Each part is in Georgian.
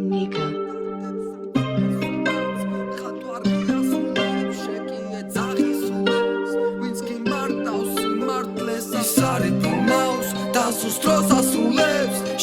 Nika.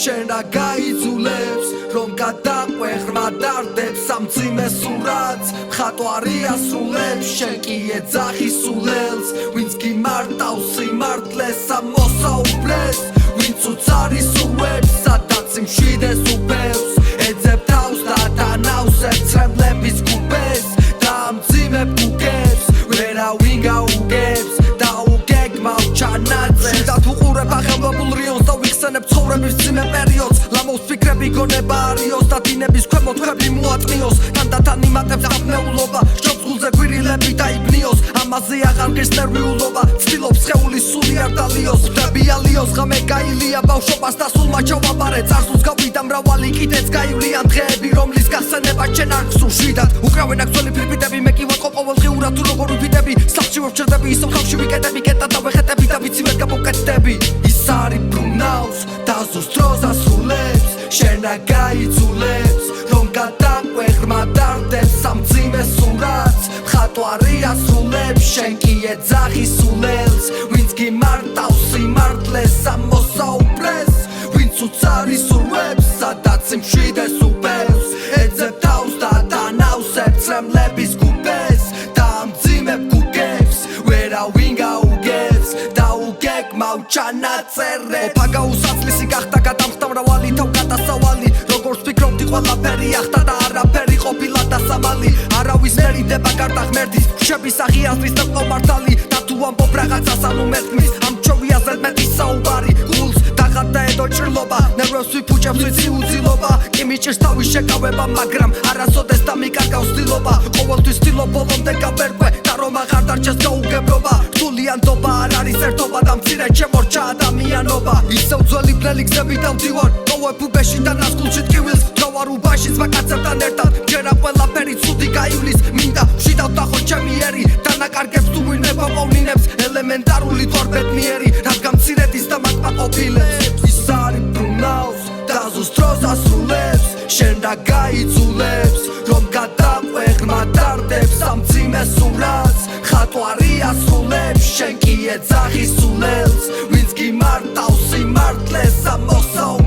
შენ რა გაიძულებს რომ გადაყვეღრმა დარდებს სამძიმე სურათს მხატვარი ასრულებს შენ კი ეძახი სულელს ვინც გიმარტავს სიმართლეს ამოსაუბრეს ვინც უცარის უებს სადაც იმშვიდეს უფევს ეძებ თავს და დანავსებ ცრემლების გუბეს და ამძიმებ გუგებს ვერავინ გაუგებს და უგეგმავ ჩანაწერს და თუ ყურებ ახალმობულ რიონს და ვიხსენებ ცხოვრების მძიმე პერიოდს ლამოს ფიქრები გონება არიოს და დინების ქვემოთ ქვები მოატყიოს თანდათან იმატებს დაფნეულობა სჯობს გულზე გვირილები დაიბნიოს ამაზე აღარ ღირს ნერვიულობა ცდილობს სხეული სული არ დალიოს ხვდები ალიოს ღამე გაილია ბავშვობას და სულ მაჩავაბარე წარსულს გავიდა მრავალი კიდეც გაივლიან დღეები რომლის გახსენება ჩვენ არ გსურს შვიდად უკრავენ აქ ძველი ფირფიტები მე კი ვატყო ყოველდღიურად თუ როგორ ვიფიტები სახლში ვჩერდები ისევ ხავში ვიკეტები კეტა და ვეხეტები და ვიცი ვერ გამოვკეთდები ის არის ბრუნავს და ზუსტ დროს ასრულებს შენ რა გაიძულებს რომ გადაყვეღრმა დარდებს სამძიმე სურათს მხატვარი ასრულებს შენ კი ეძახი სულელს ვინც გიმარტავს სიმართლეს ამოსაუბრეს ვინც უცარის უებს სადაც იმშვიდეს უფევს ეძებ თავს და დანავსებ ცრემლების გუბეს და ამძიმებ გუგებს ვერავინ გაუგებს და უგეგმავ ჩანაწერებს ოფა გაუსაცლისი გახდა გადამხდა მრავალი თავ გადასავალი როგორც ვფიქრობდი ყველაფერი ახდა და არაფერი ყოფილა დასამალი არავის მერიდება გარდა ღმერთის ხშების აღიაზრის და ყომართალი და თუ ამბობ რაღაცას ანუ მეთქმის ამ ჩვევია ზედმეტის საუბარი გულს დაღარდა ედო ჭრილობა ნერვებს ვიფუჭებს ვიცი უძილობა კი მიჭირს თავის შეკავება მაგრამ არასოდეს დამიკარგავს ცდილობა ყოველთვის ვცდილობ ბოლომდე გავერკვე და რომ აღარ დარჩეს გაუგებრობა რთულიანობა არ არის ერთობა და მცირედ შემორჩა ადამიანობა ისევ ძველი ბნელი გზები დავდივარ ტოვებ უბეში და ნასკულში ტკივილს ჯავარ უბანში ზვაკაცებთან ერთად ჯერა ყველაფერი ცუდი გაივლის მინდა ვშიდავ დახო ჩემი ერი დანაკარგებს თუ ვინმე პოპოვნინებს ელემენტარული თორბედნიერი რადგან მცირედის და მათმა ყოფილებს ის არის ბრუნავს და ზუსტ დროს ასრულებს შენ რა გაიძულებს რომ გადაყვეღრმა დარდებს სამძიმე სურათს მხატვარი ასრულებს შენ კი ეძახი სულელს ვინც გიმარტავს სიმართლეს ამოსაუბრეს